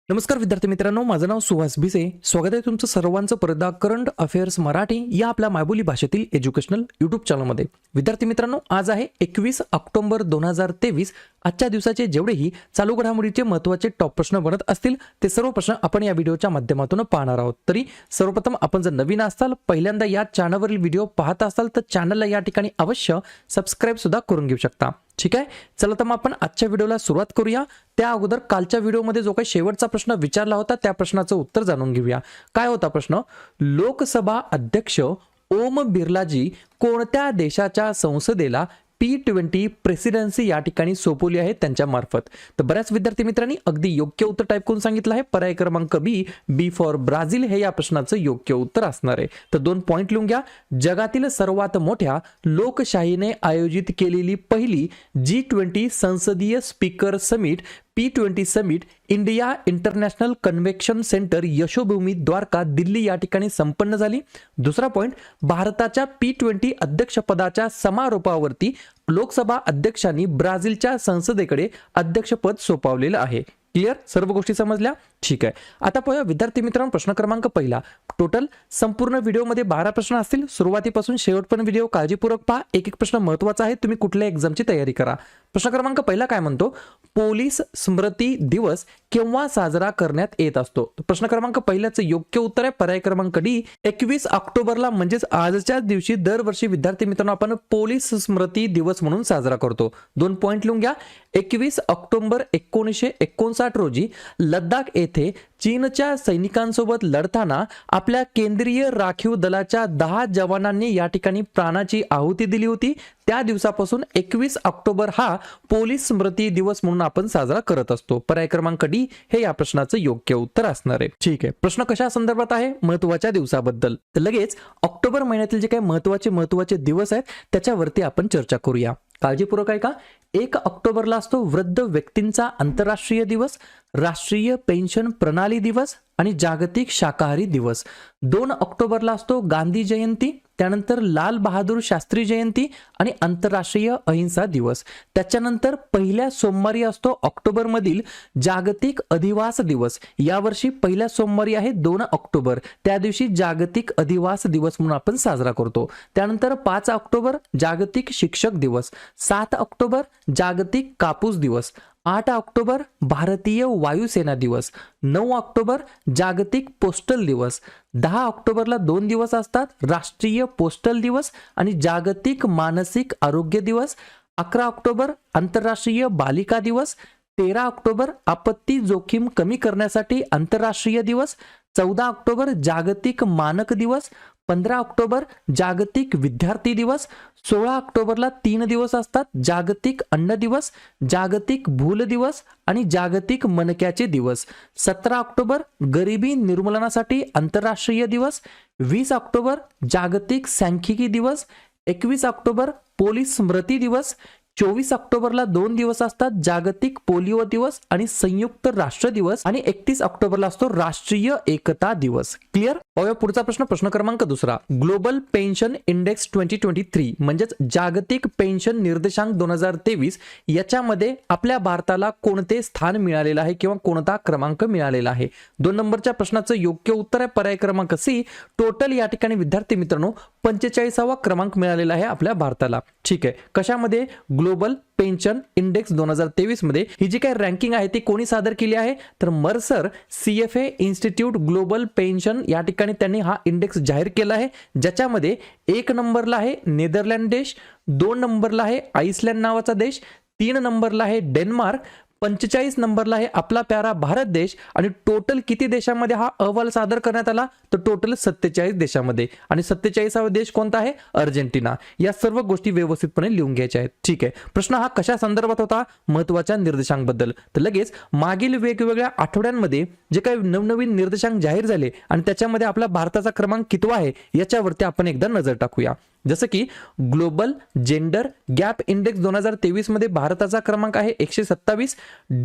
नमस्कार विद्यार्थी मित्रांनो, माझं नाव सुहास भिसे. स्वागत आहे तुमचं सर्वांचं परदा करंट अफेअर्स मराठी या आपल्या मायबोली भाषेतील एज्युकेशनल यूट्यूब चॅनलमध्ये. विद्यार्थी मित्रांनो, आज आहे 21 ऑक्टोबर 2023. आजच्या दिवसाचे जेवढेही चालू घडामोडीचे महत्त्वाचे टॉप प्रश्न बनत असतील ते सर्व प्रश्न आपण या व्हिडिओच्या माध्यमातून पाहणार आहोत. तरी सर्वप्रथम आपण जर नवीन असाल, पहिल्यांदा या चॅनलवरील व्हिडिओ पाहत असाल तर चॅनलला या ठिकाणी अवश्य सबस्क्राईब सुद्धा करून घेऊ शकता. ठीक आहे, चला तर मग आपण आजच्या व्हिडिओला सुरुवात करूया. त्या अगोदर कालच्या व्हिडिओमध्ये जो काही शेवटचा प्रश्न विचारला होता त्या प्रश्नाचं उत्तर जाणून घेऊया. काय होता प्रश्न? लोकसभा अध्यक्ष ओम बिर्लाजी कोणत्या देशाच्या संसदेला P20 प्रेसिडेन्सी या ठिकाणी सोपवली आहे त्यांच्या मार्फत? तर बऱ्याच विद्यार्थी मित्रांनी अगदी योग्य उत्तर टाईप करून सांगितलं आहे. पर्याय क्रमांक बी फॉर ब्राझील हे या प्रश्नाचं योग्य उत्तर असणार आहे. तर 2 पॉइंट लिहून घ्या. जगातील सर्वात मोठ्या लोकशाहीने आयोजित केलेली पहिली G20 संसदीय speaker summit P20 summit India International Convention Centre Yashobhoomi Dwarka Delhi या ठिकाणी संपन्न झाली. दुसरा पॉइंट, भारताच्या P20 अध्यक्षपदाच्या समारोपावरती लोकसभा अध्यक्षांनी ब्राझीलच्या संसदेकडे अध्यक्षपद सोपवलेलं आहे. क्लिअर? सर्व गोष्टी समजल्या? ठीक आहे. आता पाहूया विद्यार्थी मित्रांनो, प्रश्न क्रमांक पहिला. टोटल संपूर्ण व्हिडिओमध्ये 12 प्रश्न असतील. सुरुवातीपासून शेवटपर्यंत व्हिडिओ काळजीपूर्वक पहा. एक एक प्रश्न महत्त्वाचा आहे, तुम्ही कुठल्या एक्झामची तयारी करा. प्रश्न क्रमांक पहिला काय म्हणतो? पोलीस स्मृती दिवस केव्हा साजरा करण्यात येत असतो? प्रश्न क्रमांक पहिल्याचं योग्य उत्तर आहे पर्याय क्रमांक डी, 21 ऑक्टोबरला म्हणजेच आजच्याच दिवशी दरवर्षी विद्यार्थी मित्रांनो आपण पोलीस स्मृती दिवस म्हणून साजरा करतो. 2 पॉइंट लिहून घ्या. 21 ऑक्टोबर 1959 रोजी लडाख येथे चीनच्या सैनिकांसोबत लढताना आपल्या केंद्रीय राखीव दलाच्या 10 जवानांनी या ठिकाणी प्राणाची आहुती दिली होती. त्या दिवसापासून 21 ऑक्टोबर हा पोलीस स्मृती दिवस म्हणून आपण साजरा करत असतो. पर्याय क्रमांक डी हे या प्रश्नाचं योग्य उत्तर असणार आहे. ठीक आहे, प्रश्न कशा संदर्भात आहे? महत्त्वाच्या दिवसाबद्दल. तर लगेच ऑक्टोबर महिन्यातील जे काही महत्त्वाचे दिवस आहेत त्याच्यावरती आपण चर्चा करूया. काळजीपूर्वक आहे का? 1 ऑक्टोबरला असतो वृद्ध व्यक्तींचा आंतरराष्ट्रीय दिवस, राष्ट्रीय पेन्शन प्रणाली दिवस आणि जागतिक शाकाहारी दिवस. 2 ऑक्टोबरला असतो गांधी जयंती, त्यानंतर लाल बहादूर शास्त्री जयंती आणि आंतरराष्ट्रीय अहिंसा दिवस. त्याच्यानंतर पहिल्या सोमवारी असतो ऑक्टोबर मधील जागतिक अधिवास दिवस. यावर्षी पहिल्या सोमवारी आहे 2 ऑक्टोबर. त्या दिवशी जागतिक अधिवास दिवस म्हणून आपण साजरा करतो. त्यानंतर 5 ऑक्टोबर जागतिक शिक्षक दिवस, 7 ऑक्टोबर जागतिक कापूस दिवस, 8 ऑक्टोबर भारतीय वायुसेना दिवस, 9 ऑक्टोबर जागतिक पोस्टल दिवस, 10 ऑक्टोबरला 2 दिवस असतात, राष्ट्रीय पोस्टल दिवस आणि जागतिक मानसिक आरोग्य दिवस, 11 ऑक्टोबर आंतरराष्ट्रीय बालिका दिवस, 13 ऑक्टोबर आपत्ती जोखीम कमी करण्यासाठी आंतरराष्ट्रीय दिवस, 14 ऑक्टोबर जागतिक मानक दिवस, 15 ऑक्टोबर जागतिक विद्यार्थी दिवस, 16 ऑक्टोबरला 3 दिवस असतात, जागतिक अन्न दिवस, जागतिक भूल दिवस आणि जागतिक मणक्याचे दिवस, 17 ऑक्टोबर गरिबी निर्मूलनासाठी आंतरराष्ट्रीय दिवस, 20 ऑक्टोबर जागतिक सांख्यिकी दिवस, 21 ऑक्टोबर पोलीस स्मृती दिवस, 24 ऑक्टोबरला 2 दिवस असतात, जागतिक पोलिओ दिवस आणि संयुक्त राष्ट्र दिवस आणि 31 ऑक्टोबरला असतो राष्ट्रीय एकता दिवस. क्लिअर? पुढचा प्रश्न, प्रश्न क्रमांक दुसरा. ग्लोबल पेन्शन इंडेक्स 2023 म्हणजेच जागतिक पेन्शन निर्देशांक 2023 याच्यामध्ये आपल्या भारताला कोणते स्थान मिळालेलं आहे किंवा कोणता क्रमांक मिळालेला आहे? 2 नंबरच्या प्रश्नाचं योग्य उत्तर आहे पर्याय क्रमांक सी. टोटल या ठिकाणी विद्यार्थी मित्रांनो 45वा क्रमांक मिळालेला आहे आपल्या भारताला. ठीक आहे, कशामध्ये? ग्लोबल पेन्शन इंडेक्स 2023 मध्ये ही जी काही रँकिंग आहे ती कोणी सादर केली आहे? तर Mercer CFA institute global pension या ठिकाणी त्यांनी हा इंडेक्स जाहीर केला आहे, ज्याच्यामध्ये 1 नंबरला आहे नेदरलँड देश, 2 नंबरला आहे आइसलँड नावाचा देश, 3 नंबरला आहे डेन्मार्क, 45 नंबरला आहे आपला प्यारा भारत देश आणि टोटल किती देशामध्ये हा अहवाल सादर करण्यात आला? तर टोटल 47 देशामध्ये. आणि 47वा देश कोणता आहे? अर्जेंटिना. या सर्व गोष्टी व्यवस्थितपणे लिहून घ्यायच्या आहेत. ठीक आहे, प्रश्न हा कशा संदर्भात होता? महत्त्वाच्या निर्देशांकाबद्दल. तर लगेच मागील वेगवेगळ्या आठवड्यांमध्ये जे काही नवनवीन निर्देशांक जाहीर झाले आणि त्याच्यामध्ये आपला भारताचा क्रमांक कितवा आहे याच्यावरती आपण एकदा नजर टाकूया. जसं की ग्लोबल जेंडर गॅप इंडेक्स 2023 मध्ये भारताचा क्रमांक आहे 127,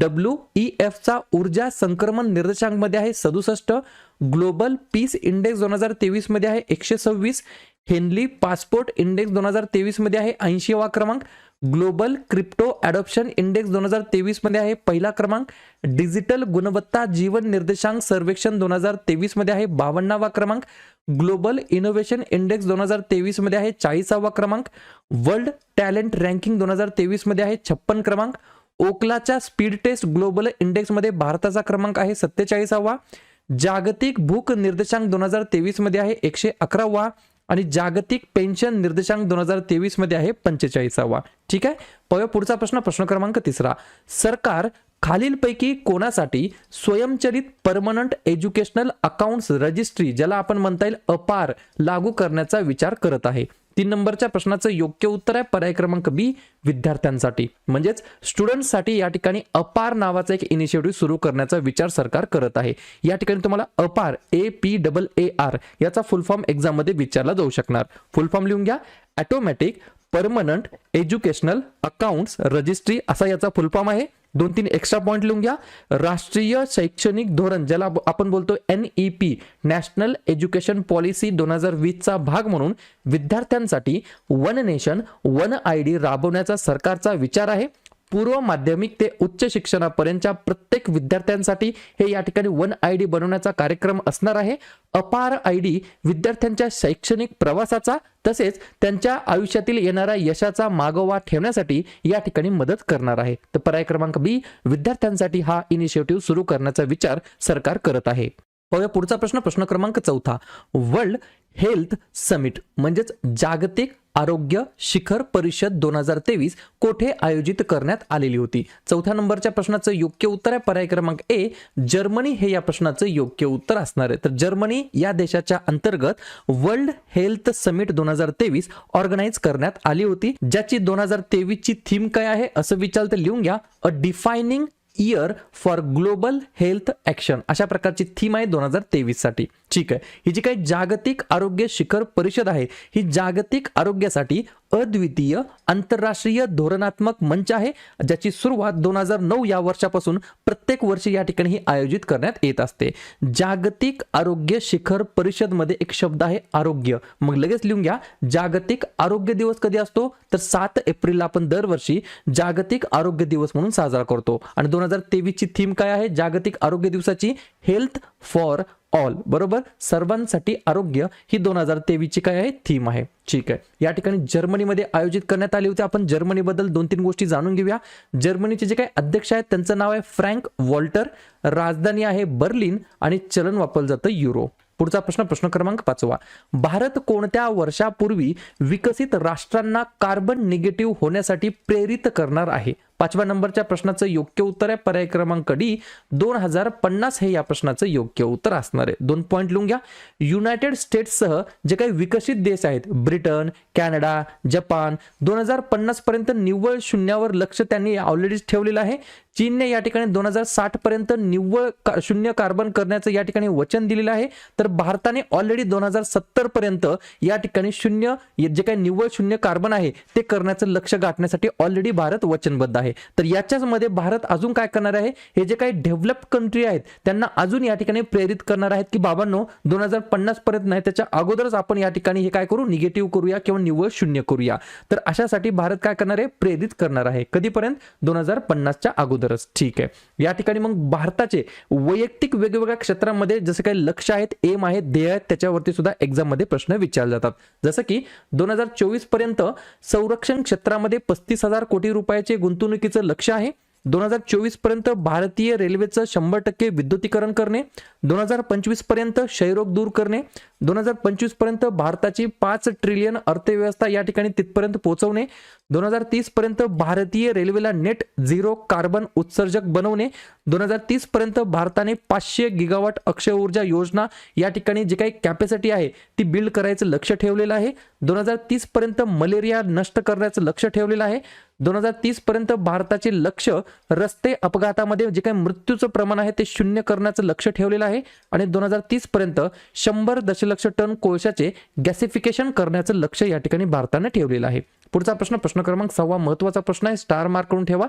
WEF चा ऊर्जा संक्रमण निर्देशांक मध्ये आहे 67, ग्लोबल पीस इंडेक्स 2023 मध्ये आहे 126, हेनली पासपोर्ट इंडेक्स 2023 मध्ये आहे 80वा क्रमांक, ग्लोबल क्रिप्टो अडॉप्शन इंडेक्स 2023 मध्ये आहे पहिला क्रमांक. डिजिटल गुणवत्ता जीवन निर्देशांक सर्वेक्षण 2023 मध्ये आहे 52वा क्रमांक. ग्लोबल इनोव्हेशन इंडेक्स 2023 मध्ये आहे 40वा क्रमांक. वर्ल्ड टॅलेंट रँकिंग 2023 मध्ये आहे 56 क्रमांक. ओकलाच्या स्पीड टेस्ट ग्लोबल इंडेक्स मध्ये भारताचा क्रमांक आहे 47वा. जागतिक भूक निर्देशांक 2023 मध्ये आहे 111वा आणि जागतिक पेन्शन निर्देशांक 2023 मध्ये आहे 45वा. ठीक आहे. पाहूया पुढचा प्रश्न, प्रश्न क्रमांक 3. सरकार खालीलपैकी कोणासाठी स्वयंचलित परमनंट एज्युकेशनल अकाउंट्स रजिस्ट्री, ज्याला आपण म्हणता येईल अपार, लागू करण्याचा विचार करत आहे? 3 नंबरच्या प्रश्नाचं योग्य उत्तर आहे पर्याय क्रमांक बी, विद्यार्थ्यांसाठी म्हणजेच स्टुडंट्ससाठी या ठिकाणी अपार नावाचा एक इनिशिएटिव्ह सुरू करण्याचा विचार सरकार करत आहे. या ठिकाणी तुम्हाला अपार APAAR याचा फुल फॉर्म एक्झाम मध्ये विचारला जाऊ शकणार. फुल फॉर्म लिहून घ्या. Automatic permanent educational accounts registry असा याचा फुल फॉर्म आहे. 2-3 एक्स्ट्रा पॉइंट लिहून घ्या. राष्ट्रीय शैक्षणिक धोरण, ज्याला आपण बोलतो NEP नॅशनल एज्युकेशन पॉलिसी 2020 चा भाग म्हणून विद्यार्थ्यांसाठी वन नेशन वन ID राबवण्याचा सरकारचा विचार आहे. पूर्व माध्यमिक ते उच्च शिक्षणापर्यंतच्या प्रत्येक विद्यार्थ्यांसाठी हे या ठिकाणी वन ID बनवण्याचा कार्यक्रम असणार आहे. अपार ID विद्यार्थ्यांच्या शैक्षणिक प्रवासाचा तसेच त्यांच्या आयुष्यातील येणाऱ्या यशाचा मागोवा ठेवण्यासाठी या ठिकाणी मदत करणार आहे. तर पर्याय क्रमांक बी, विद्यार्थ्यांसाठी हा इनिशिएटिव्ह सुरू करण्याचा विचार सरकार करत आहे. पाहूया पुढचा प्रश्न, प्रश्न क्रमांक 4. वर्ल्ड हेल्थ समिट म्हणजेच जागतिक आरोग्य शिखर परिषद 2023 कोठे आयोजित करण्यात आलेली होती? 4थ्या नंबरच्या प्रश्नाचं योग्य उत्तर आहे पर्याय क्रमांक ए, जर्मनी हे या प्रश्नाचं योग्य उत्तर असणार आहे. तर जर्मनी या देशाच्या अंतर्गत वर्ल्ड हेल्थ समिट 2023 ऑर्गनाइज करण्यात आली होती, ज्याची 2023 ची थीम काय आहे असं विचारलं तर लिहून घ्या. A defining year for global health action अशा प्रकारची थीम आहे 2023 साठी. ठीक आहे. ही जी काही जागतिक आरोग्य शिखर परिषद आहे ही जागतिक आरोग्यासाठी अद्वितीय आंतरराष्ट्रीय धोरणात्मक मंच आहे, ज्याची सुरुवात 2009 या वर्षापासून प्रत्येक वर्षी या ठिकाणी आयोजित करण्यात येत असते. जागतिक आरोग्य शिखर परिषद मध्ये एक शब्द आहे आरोग्य. मग लगेच लिहून घ्या. जागतिक आरोग्य दिवस कधी असतो तर 7 एप्रिलला आपण दरवर्षी जागतिक आरोग्य दिवस म्हणून साजरा करतो. आणि 2023 ची थीम काय आहे जागतिक आरोग्य दिवसाची? Health for all. बरोबर, सर्वांसाठी आरोग्य ही 2023 ची काय आहे थीम आहे. ठीक आहे. या ठिकाणी जर्मनीमध्ये आयोजित करण्यात आली होती. आपण जर्मनीबद्दल 2-3 गोष्टी जाणून घेऊया. जर्मनीचे जे काही अध्यक्ष आहेत त्यांचं नाव आहे फ्रँक वॉल्टर, राजधानी आहे बर्लिन आणि चलन वापरलं जातं युरो. पुढचा प्रश्न, प्रश्न क्रमांक 5. भारत कोणत्या वर्षापूर्वी विकसित राष्ट्रांना कार्बन निगेटिव्ह होण्यासाठी प्रेरित करणार आहे? 5व्या नंबरच्या प्रश्नाचं योग्य उत्तर आहे पर्याय क्रमांक डी, 2050 हे या प्रश्नाचं योग्य उत्तर असणार आहे. 2 पॉइंट लिहून घ्या. युनायटेड स्टेट्ससह जे काही विकसित देश आहेत ब्रिटन, कॅनडा, जपान 2050 पर्यंत निव्वळ शून्यावर लक्ष त्यांनी ऑलरेडीच ठेवलेलं आहे. चीनने या ठिकाणी 2060 पर्यंत निव्वळ शून्य कार्बन करण्याचं या ठिकाणी वचन दिलेलं आहे. तर भारताने ऑलरेडी 2070 पर्यंत या ठिकाणी शून्य जे काही निव्वळ शून्य कार्बन आहे ते करण्याचं लक्ष्य गाठण्यासाठी ऑलरेडी भारत वचनबद्ध आहे. तर याच्याच मध्ये भारत अजून काय करणार आहे? हे जे काही डेव्हलप कंट्री आहेत त्यांना अजून या ठिकाणी प्रेरित करणार आहेत की बाबांनो 2050 पर्यंत नाही त्याच्या अगोदरच आपण या ठिकाणी हे काय करू, निगेटिव्ह करूया किंवा निव्वळ शून्य करूया. तर अशासाठी भारत काय करणार आहे? प्रेरित करणार आहे. कधीपर्यंत? 2050च्या अगोदरच. ठीक आहे. या ठिकाणी मग भारताचे वैयक्तिक वेगवेगळ्या क्षेत्रांमध्ये जसे काही लक्ष आहेत, एम आहेत, ध्येय आहेत, त्याच्यावरती सुद्धा एक्झाम मध्ये प्रश्न विचारले जातात. जसं की 2024 पर्यंत संरक्षण क्षेत्रामध्ये 35,000 कोटी रुपयाचे गुंतवणुकीचं लक्ष्य आहे. 2024 पर्यंत भारतीय रेल्वेचं 100% विद्युतीकरण करणे. 2025 पर्यंत क्षयरोग दूर करणे. 2025 पर्यंत भारताची 5 ट्रिलियन अर्थव्यवस्था या ठिकाणी तिथपर्यंत पोहोचवणे. 2030 पर्यंत भारतीय रेल्वेला नेट झिरो कार्बन उत्सर्जक बनवणे. 2030 पर्यंत भारताने 500 गिगावॉट अक्षय ऊर्जा योजना या ठिकाणी जे काही कॅपॅसिटी आहे ती बिल्ड करायचं लक्ष ठेवलेलं आहे. 2030 पर्यंत मलेरिया नष्ट करण्याचं लक्ष ठेवलेलं आहे. 2030 पर्यंत भारताचे लक्ष रस्ते अपघातामध्ये जे काही मृत्यूचं प्रमाण आहे ते 0 करण्याचं लक्ष ठेवलेलं आहे. आणि 2030 पर्यंत 100 दशलक्ष टन कोळशाचे गॅसिफिकेशन करण्याचं लक्ष या ठिकाणी भारताने ठेवलेलं आहे. पुढचा प्रश्न, प्रश्न क्रमांक 6 महत्वाचा प्रश्न आहे, स्टार मार्क करून ठेवा.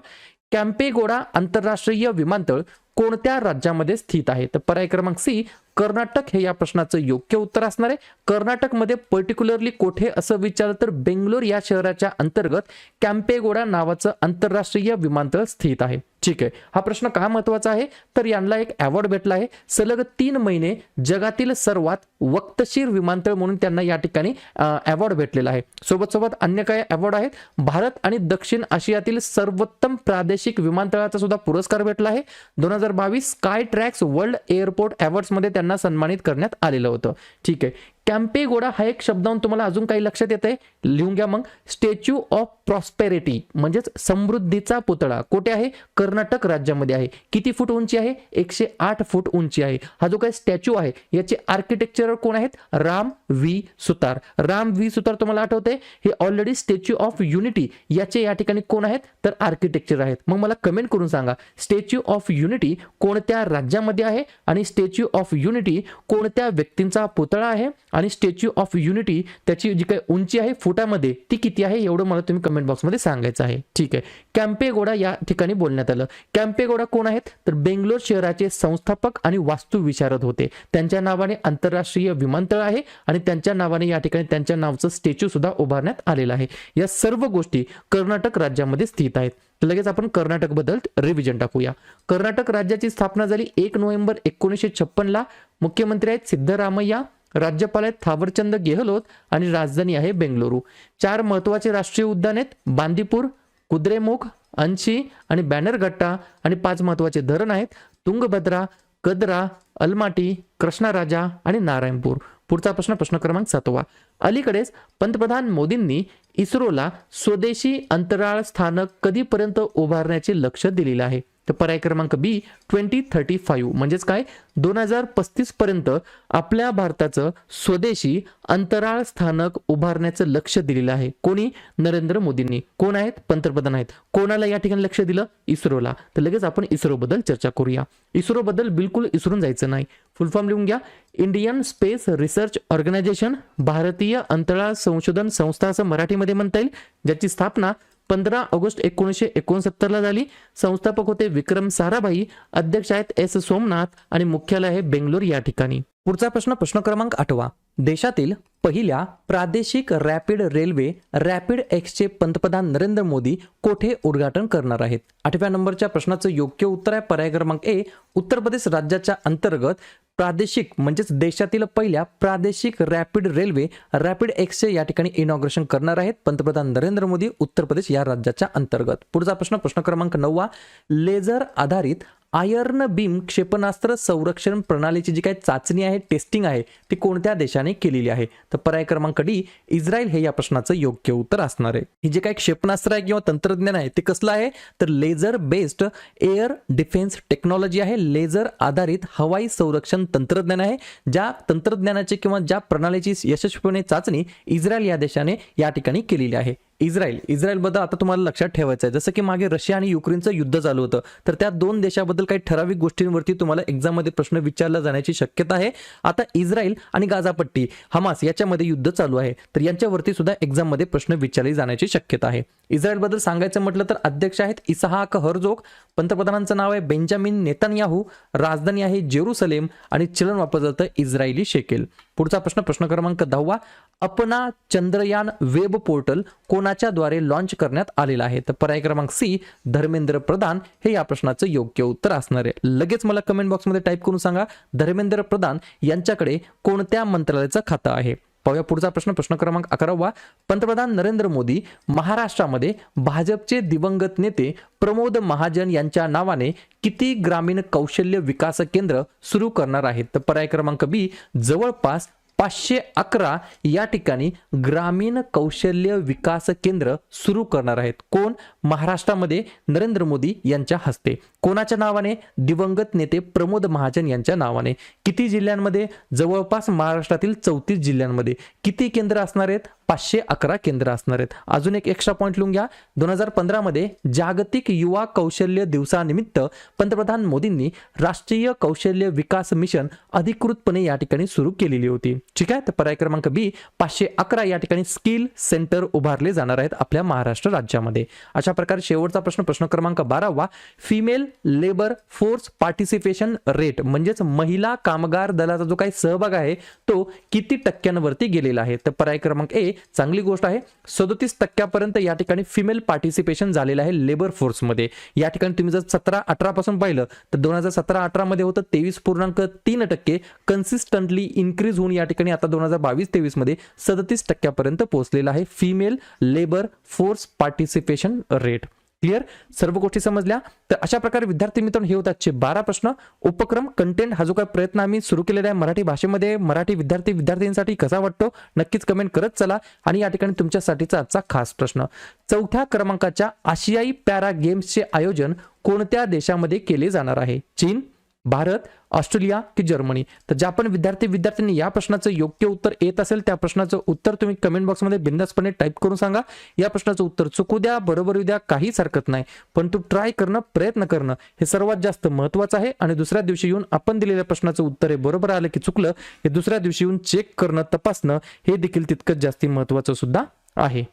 कॅम्पेगोडा आंतरराष्ट्रीय विमानतळ कोणत्या राज्यामध्ये स्थित आहे? तर पर्याय क्रमांक सी कर्नाटक हे या प्रश्नाचं योग्य उत्तर असणार आहे. कर्नाटकमध्ये पर्टिक्युलरली कोठे असं विचारलं तर बेंगलोर या शहराच्या अंतर्गत कॅम्पेगोडा नावाचं आंतरराष्ट्रीय विमानतळ स्थित आहे. ठीक आहे, हा प्रश्न का महत्वाचा आहे तर यांना एक अवॉर्ड भेटला आहे. सलग 3 महिने जगातील सर्वात वक्तशीर विमानतळ म्हणून त्यांना या ठिकाणी अवॉर्ड भेटलेला आहे. सोबत सोबत अन्य काही अवॉर्ड आहेत. भारत आणि दक्षिण आशियातील सर्वोत्तम प्रादेशिक विमानतळाचा सुद्धा पुरस्कार भेटला आहे. 2022 sky tracks world airport awards मध्ये त्यांना सन्मानित करण्यात आलेलं होतं. ठीक आहे, कॅम्पेगोडा हा एक शब्दावरून तुम्हाला अजून काही लक्षात येतंय? लिहून घ्या मग. स्टॅच्यू ऑफ प्रॉस्पेरिटी म्हणजेच समृद्धीचा पुतळा कुठे आहे? कर्नाटक राज्यामध्ये आहे. किती फूट उंची आहे? 108 फूट उंची आहे. हा जो काही स्टॅच्यू आहे याचे आर्किटेक्चर कोण आहेत? राम व्ही सुतार. राम व्ही सुतार तुम्हाला आठवते हे ऑलरेडी स्टॅच्यू ऑफ युनिटी याचे या ठिकाणी कोण आहेत तर आर्किटेक्चर आहेत. मग मला कमेंट करून सांगा स्टॅच्यू ऑफ युनिटी कोणत्या राज्यामध्ये आहे आणि स्टॅच्यू ऑफ युनिटी कोणत्या व्यक्तींचा पुतळा आहे आणि स्टॅच्यू ऑफ युनिटी त्याची जी काही उंची आहे फुटामध्ये ती किती आहे एवढं मला तुम्ही कमेंट बॉक्समध्ये सांगायचं आहे. ठीक आहे, कॅम्पेगोडा या ठिकाणी बोलण्यात आलं. कॅम्पेगोडा कोण आहेत तर बेंगलोर शहराचे संस्थापक आणि वास्तुविशारद होते. त्यांच्या नावाने आंतरराष्ट्रीय विमानतळ आहे आणि त्यांच्या नावाने या ठिकाणी त्यांच्या नावाचं स्टॅच्यू सुद्धा उभारण्यात आलेलं आहे. या सर्व गोष्टी कर्नाटक राज्यामध्ये स्थित आहेत. लगेच आपण कर्नाटक बद्दल रिव्हिजन टाकूया. कर्नाटक राज्याची स्थापना झाली 1 नोव्हेंबर 1956 ला. मुख्यमंत्री आहेत सिद्धरामय्या, राज्यपाल आहेत थावरचंद गेहलोत आणि राजधानी आहे बेंगलुरू. 4 महत्वाचे राष्ट्रीय उद्यान आहेत बांदीपूर, कुद्रेमुख, अंशी आणि बॅनरघट्टा आणि 5 महत्वाचे धरण आहेत तुंगभद्रा, कद्रा, अलमाटी, कृष्णाराजा आणि नारायणपूर. पुढचा प्रश्न प्रश्न क्रमांक 7. अलीकडेच पंतप्रधान मोदींनी इस्रोला स्वदेशी अंतराळ स्थानक कधीपर्यंत उभारण्याचे लक्ष दिलेले आहे? तर पर्याय क्रमांक बी 2035 म्हणजेच काय 2035 पर्यंत आपल्या भारताचं स्वदेशी अंतराळ स्थानक उभारण्याचं लक्ष दिलेलं आहे. कोणी? नरेंद्र मोदींनी. कोण आहेत? पंतप्रधान आहेत. कोणाला या ठिकाणी लक्ष दिलं? इस्रोला. तर लगेच आपण इस्रो बद्दल चर्चा करूया. इस्रो बद्दल बिलकुल इसरून जायचं नाही. फुल फॉर्म लिहून घ्या. इंडियन स्पेस रिसर्च ऑर्गनायझेशन, भारतीय अंतराळ संशोधन संस्था असं मराठीमध्ये म्हणता येईल, ज्याची स्थापना 15 ऑगस्ट 1969 ला झाली. संस्थापक होते विक्रम साराभाई, अध्यक्ष आहेत एस सोमनाथ आणि मुख्यालय आहे बेंगलोर या ठिकाणी. पुढचा प्रश्न प्रश्न क्रमांक 8. देशातील पहिल्या प्रादेशिक रॅपिड रेल्वे रॅपिड एक्सचे पंतप्रधान नरेंद्र मोदी कोठे उद्घाटन करणार आहेत? 8व्या नंबरच्या प्रश्नाचं योग्य उत्तर आहे पर्याय क्रमांक ए उत्तर प्रदेश राज्याच्या अंतर्गत प्रादेशिक म्हणजेच देशातील पहिल्या प्रादेशिक रॅपिड रेल्वे रॅपिड एक्सचे या ठिकाणी इनॉग्रेशन करणार आहेत पंतप्रधान नरेंद्र मोदी उत्तर प्रदेश या राज्याच्या अंतर्गत. पुढचा प्रश्न प्रश्न क्रमांक 9. लेझर आधारित आयर्न बीम क्षेपणास्त्र संरक्षण प्रणालीची जी काही चाचणी आहे टेस्टिंग आहे ती कोणत्या देशाने केलेली आहे? तर पर्याय क्रमांक डी इस्रायल हे या प्रश्नाचं योग्य उत्तर असणार आहे. ही जे काही क्षेपणास्त्र आहे किंवा तंत्रज्ञान आहे ते कसलं आहे तर laser based air defence technology आहे. लेझर आधारित हवाई संरक्षण तंत्रज्ञान आहे. ज्या तंत्रज्ञानाची किंवा ज्या प्रणालीची यशस्वीपणे चाचणी इस्रायल या देशाने या ठिकाणी केलेली आहे. इस्रायल बद्दल आता तुम्हाला लक्षात ठेवायचं आहे जसं की मागे रशिया आणि युक्रेनचं युद्ध चालू होतं तर त्या दोन देशाबद्दल काही ठराविक गोष्टींवरती तुम्हाला एक्झाम मध्ये प्रश्न विचारला जाण्याची शक्यता आहे. आता इस्रायल आणि गाझापट्टी हमास याच्यामध्ये युद्ध चालू आहे तर यांच्यावरती सुद्धा एक्झाम मध्ये प्रश्न विचारले जाण्याची शक्यता आहे. इस्रायल बद्दल सांगायचं म्हटलं तर अध्यक्ष आहेत इसाहाक हर्जोग, पंतप्रधानांचं नाव आहे बेंजामिन नेतान्याहू, राजधानी आहे जेरुसलेम आणि चलन वापरलं जातं इस्रायली शेकेल. पुढचा प्रश्न प्रश्न क्रमांक 10. अपना चंद्रयान वेब पोर्टल कोणाच्या द्वारे लॉन्च करण्यात आलेला आहे? तर पर्याय क्रमांक सी धर्मेंद्र प्रधान हे या प्रश्नाचं योग्य उत्तर असणार आहे. लगेच मला कमेंट बॉक्समध्ये टाईप करून सांगा धर्मेंद्र प्रधान यांच्याकडे कोणत्या मंत्रालयाचं खातं आहे? पाहूया पुढचा प्रश्न प्रश्न क्रमांक 11. पंतप्रधान नरेंद्र मोदी महाराष्ट्रामध्ये भाजपचे दिवंगत नेते प्रमोद महाजन यांच्या नावाने किती ग्रामीण कौशल्य विकास केंद्र सुरू करणार आहेत? तर पर्याय क्रमांक बी जवळपास 511 या ठिकाणी ग्रामीण कौशल्य विकास केंद्र सुरू करणार आहेत. कोण? महाराष्ट्रामध्ये नरेंद्र मोदी यांच्या हस्ते. कोणाच्या नावाने? दिवंगत नेते प्रमोद महाजन यांच्या नावाने. किती जिल्ह्यांमध्ये? जवळपास महाराष्ट्रातील 34 जिल्ह्यांमध्ये. किती केंद्र असणार आहेत? 511 केंद्र असणार आहेत. अजून एक एक्स्ट्रा पॉइंट लिहून घ्या. 2015 मध्ये जागतिक युवा कौशल्य दिवसानिमित्त पंतप्रधान मोदींनी राष्ट्रीय कौशल्य विकास मिशन अधिकृतपणे या ठिकाणी सुरू केलेली होती. ठीक आहे. तर पर्याय क्रमांक बी 511 या ठिकाणी स्किल सेंटर उभारले जाणार आहेत आपल्या महाराष्ट्र राज्यामध्ये. अशा प्रकारे शेवटचा प्रश्न क्रमांक 12वा, female labour force participation rate म्हणजेच महिला कामगार दलाचा जो काही सहभाग आहे तो किती टक्क्यांवरती गेलेला आहे. तर पर्याय क्रमांक ए चांगली गोष्ट आहे, 37% या ठिकाणी फिमेल पार्टिसिपेशन झालेलं आहे लेबर फोर्समध्ये. या ठिकाणी तुम्ही जर 17-18 पासून पाहिलं तर 2017-18 मध्ये होतं 23.3%, कन्सिस्टंटली इन्क्रीज होऊन या ठिकाणी आता 2022-23 मध्ये 37% पोहोचलेला आहे female labour force participation rate. Clear, सर्व गोष्टी समजल्या. तर अशा प्रकारे विद्यार्थी मित्रांनो हे होतात 12 प्रश्न. उपक्रम कंटेंट हा जो काही प्रयत्न आम्ही सुरू केलेला आहे मराठी भाषेमध्ये मराठी विद्यार्थ्यांसाठी कसा वाटतो नक्कीच कमेंट करत चला. आणि या ठिकाणी तुमच्यासाठीचा आजचा खास प्रश्न, 4थ्या क्रमांकाच्या आशियाई पॅरा गेम्सचे आयोजन कोणत्या देशामध्ये केले जाणार आहे? चीन, भारत, ऑस्ट्रेलिया की जर्मनी? तर ज्या पण विद्यार्थ्यांनी या प्रश्नाचं योग्य उत्तर येत असेल त्या प्रश्नाचं उत्तर तुम्ही कमेंट बॉक्समध्ये बिंदासपणे टाईप करून सांगा. या प्रश्नाचं उत्तर चुकू द्या, बरोबर येऊ द्या, काहीच हरकत नाही, पण तू ट्राय करणं, प्रयत्न करणं हे सर्वात जास्त महत्त्वाचं आहे. आणि दुसऱ्या दिवशी येऊन आपण दिलेल्या प्रश्नाचं उत्तर हे बरोबर आलं की चुकलं हे दुसऱ्या दिवशी येऊन चेक करणं, तपासणं हे देखील तितकंच जास्ती महत्त्वाचं सुद्धा आहे.